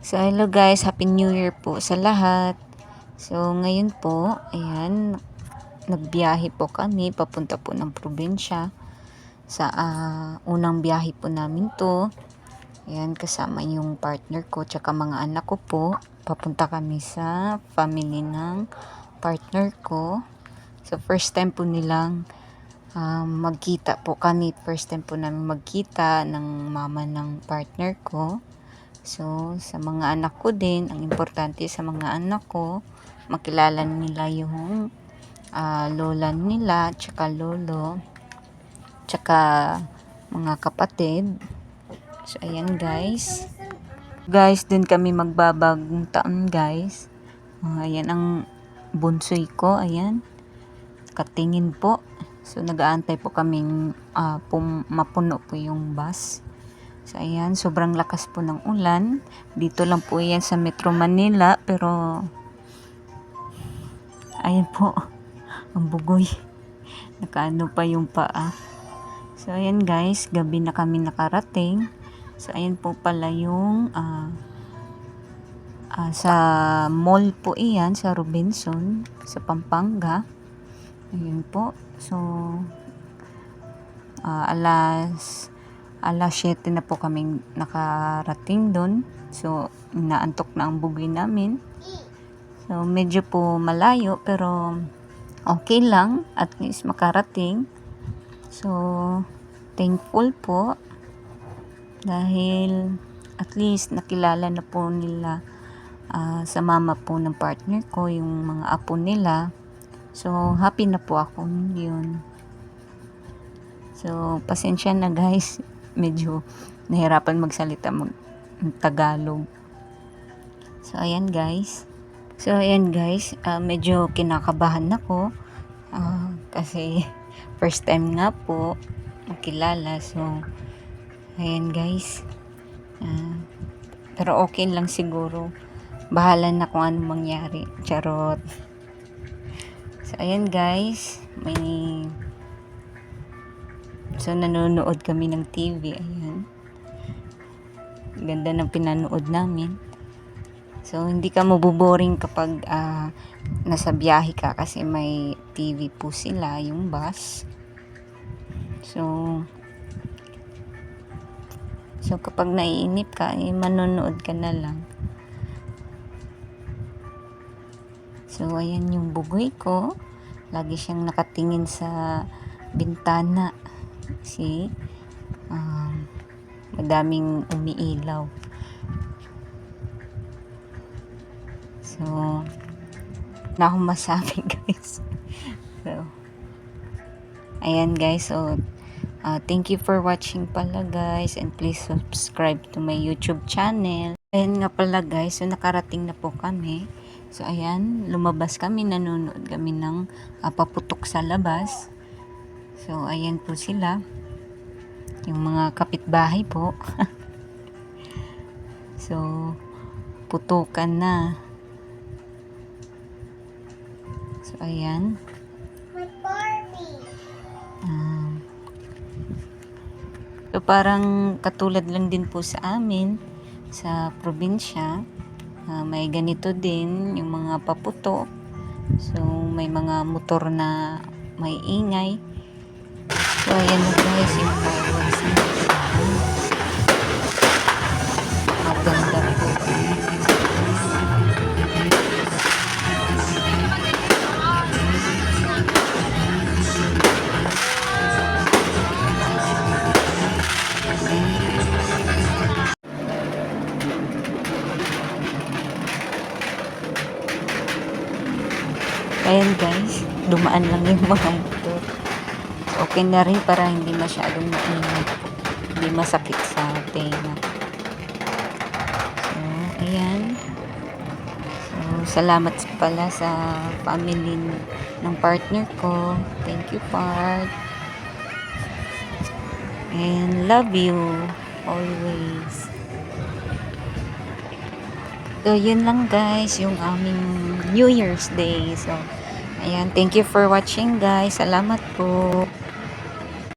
So, hello guys, Happy New Year po sa lahat. So, ngayon po, ayan, nagbiyahe po kami, papunta po ng probinsya. Sa unang biyahe po namin to. Ayan, kasama yung partner ko, tsaka mga anak ko po. Papunta kami sa family ng partner ko. So, first time po nilang magkita po kami. First time po namin magkita ng mama ng partner ko. So, sa mga anak ko din, ang importante sa mga anak ko, makilala nila yung lola nila, tsaka lolo, tsaka mga kapatid. So, ayan guys. Guys, dun kami magbabagong taon guys. Ayan ang bunsoy ko, ayan. Katingin po. So, nag-aantay po kaming mapuno po yung bus. So, ayan, sobrang lakas po ng ulan. Dito lang po yan sa Metro Manila, pero ayan po, ang bugoy. Nakaano pa yung paa. So, ayan guys, gabi na kami nakarating. So, ayan po pala yung sa mall po iyan, sa Robinson, sa Pampanga. Ayan po. So, alas 7 na po kaming nakarating doon. So, inaantok na ang bugoy namin. So, medyo po malayo pero okay lang. At least makarating. So, thankful po. Dahil at least nakilala na po nila sa mama po ng partner ko, yung mga apo nila. So, happy na po ako yun. So, pasensya na guys. Medyo nahirapan magsalita ng Tagalog. So, ayan guys. Medyo kinakabahan ako. Kasi first time nga po makilala. So, ayan guys. Pero okay lang siguro. Bahala na kung ano mangyari. Charot. So, ayan guys. So, nanonood kami ng TV. Ayan. Ganda ng pinanood namin. So, hindi ka mabuboring kapag nasa biyahe ka kasi may TV po sila, yung bus. So kapag naiinip ka, manonood ka na lang. So, ayan yung bugoy ko. Lagi siyang nakatingin sa bintana. See? Madaming umiilaw. So, na akong masabi guys. So, ayan guys. So, thank you for watching pala guys. And please subscribe to my YouTube channel. Ayan nga pala guys. So, nakarating na po kami. So, ayan. Lumabas kami. Nanonood kami ng paputok sa labas. So, ayan po sila. Yung mga kapitbahay po. So, putukan na. So, ayan. So, parang katulad lang din po sa amin, sa probinsya. May ganito din, yung mga paputok. So, may mga motor na may ingay. So, ayan na guys, yung fireworks na. Maganda po. Ayan guys, dumaan lang yung mga motor. Okay na rin para hindi masyadong mainit. Hindi masakit sa tenga. So, ayan. So, salamat pala sa family ng partner ko. Thank you, part. And love you always. So, yun lang guys, yung aming New Year's Day. So, ayan, thank you for watching guys. Salamat po.